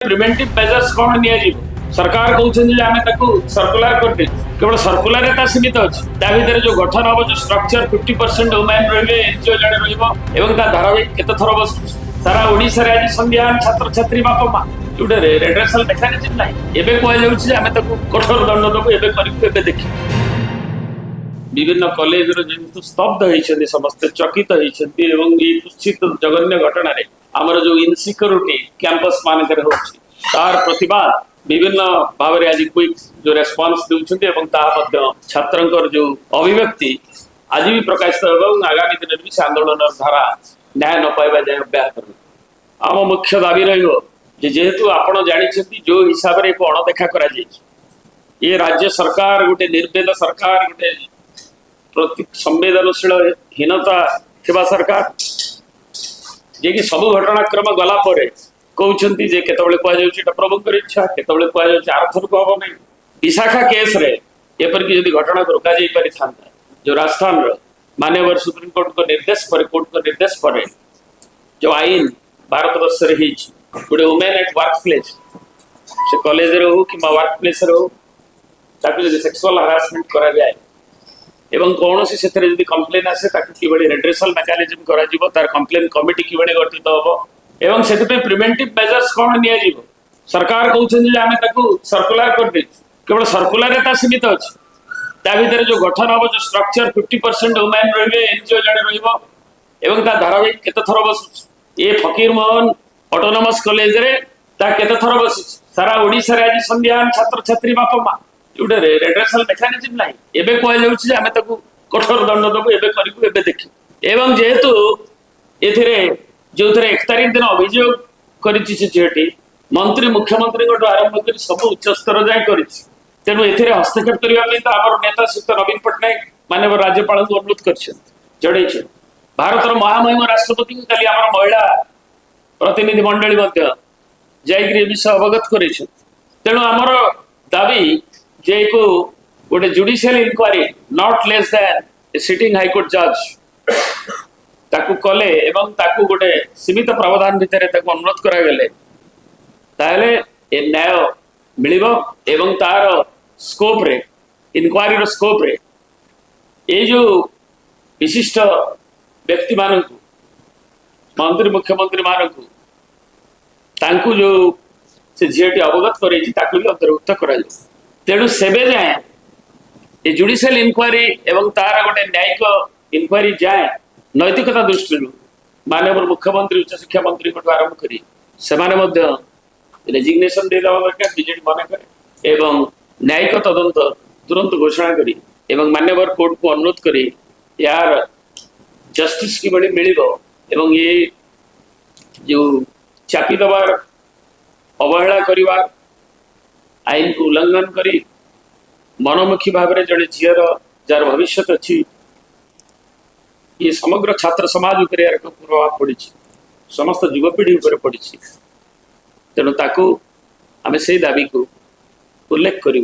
Preventive measures कौन नियाजिब सरकार कहउछन आमे ताकू सर्कुलर करते केवल सर्कुलर ता सीमित अछि ता भीतर जो गठन हो जो स्ट्रक्चर 50% वुमेन रहिबे एनजीओ जड़े रहिबो एवं ता धारावाहिक केते थर बस सारा ओडिसा रे आज संज्ञान छात्र छात्री बाप मा जुडे रेड्रेसल देखा नहीं नाही एबे कोइ जाउछि आमे ताकू कठोर दंड दबो एबे करिबो एबे देखि विभिन्न कॉलेज रो जेंतु स्तब्ध होइछन्ति समस्त चकित होइछन्ति एवं ई कुचित जघन्य घटना रे हमर जो इनसिक्योरिटी कैंपस मान करे होछि तार प्रतिवाद विभिन्न भाव रे आज क्विक जो रेस्पॉन्स देउछन्ति एवं ता मध्य छात्रंकर जो अभिव्यक्ति आज भी प्रकाशित एवं आगामी दिन भी आंदोलन धारा न्याय न पाइबा जाय अब्याहत आम मुख्य दाबी रहिबो जे जेहेतु आपण जानिछन्ति जो हिसाब रे को अणदेखा करा जाय ये राज्य सरकार गोटे निर्वेद सरकार गोटे प्रति संवेदनशील हीनता थिबा सरकार जे कि सब घटनाक्रम गला परे कहउछन्ति जे केतबेले कोआ जाउछि एटा प्रभुकर इच्छा केतबेले कोआ जाउछि आर्थर को हो नै विशाखा केस रे एपर कि यदि घटना को रोका जाई पारि थांता जो राजस्थान रो माननीय सुप्रीम कोर्ट को निर्देश पर जो आईन भारत वर्ष रे हिच गुडे वुमेन एट वर्क प्लेस से कॉलेज रे हो कि वर्क प्लेस रे हो ताकि यदि सेक्सुअल हरासमेंट करा जाए एवं कौन से यदि कंप्लेन आसे ताकि किबड़ी रेड्रेसल मेकानिज्म करा जिवो तार कंप्लेन कमिटी किबड़ी गठित होबो एवं सेति पे प्रिवेंटिव मेजर्स कौन निया जिवो सरकार कहउछन जे आमे ताकू सर्कुलर कर दे केवल सर्कुलर ता सीमित अछि ता भीतर जो गठन हो जो स्ट्रक्चर 50% वुमेन रहिबे एनजीओ जड़े रहिबो एवं ता धारावाहिक केते थर बस ए फकीर मोहन ऑटोनोमस कॉलेज रे ता केते थर बस सारा ओडिसा रे आज संज्ञान छात्र छात्री बाप मा जुडे रेड्रेसल मेकानिज्म नाही एबे कोइ जाउछि जे आमे ताकू कठोर दंड दबो एबे करिबो एबे देखि एवं जेहेतु एथिरे जोथरे 1 तारिख दिन अभियोग करिछि से जेटी मंत्री मुख्यमंत्री को आरंभ कर सब उच्च स्तर जाय करिछि तेनु एथिरे हस्तक्षेप करिवा पई त हमर नेता श्री नवीन पटनायक माननीय राज्यपाल को अनुरोध करछन जड़ैछ भारतर महामहिम राष्ट्रपति को खाली हमर महिला प्रतिनिधि मंडली मध्य जायगिरी विषय अवगत करिछ तेनु हमर दाबी जे को गोटे judicial inquiry not less than a sitting high court जज ताकू कले एवं ताकू गोटे सीमित प्रावधान भितर ताकू अनुरोध करा गेले ताले ए न्याय मिलिबो एवं तार स्कोप रे इंक्वायरी रो स्कोप रे ए जो विशिष्ट व्यक्ति मानकू मंत्री मुख्यमंत्री मानकू तांकू जो से झीटी अवगत करेछि ताकू भी अंतर्भुक्त करा जाय तेणु सेबे जाए ये जुडिशियल इंक्वायरी एवं तार गोटे न्यायिक इंक्वायरी जाए नैतिकता दृष्टि माननीय मुख्यमंत्री उच्च शिक्षा मंत्री को आरंभ करी सेमाने मध्य रेजिग्नेशन दे दवा दरकार बीजेडी मन करे एवं न्यायिक तदंत तुरंत घोषणा करी एवं माननीय कोर्ट को अनुरोध करी यार जस्टिस की बड़ी मिलिबो एवं ये जो चापी दबार अवहेला करिवार आईन को उल्लंघन करी मनोमुखी भाव में जड़े झीर जार भविष्य अच्छी ये समग्र छात्र समाज उपर एक प्रभाव पड़ी समस्त युवपीढ़ी उपर पड़ी तेणु ताकू आमे से दाबी को उल्लेख करूँ।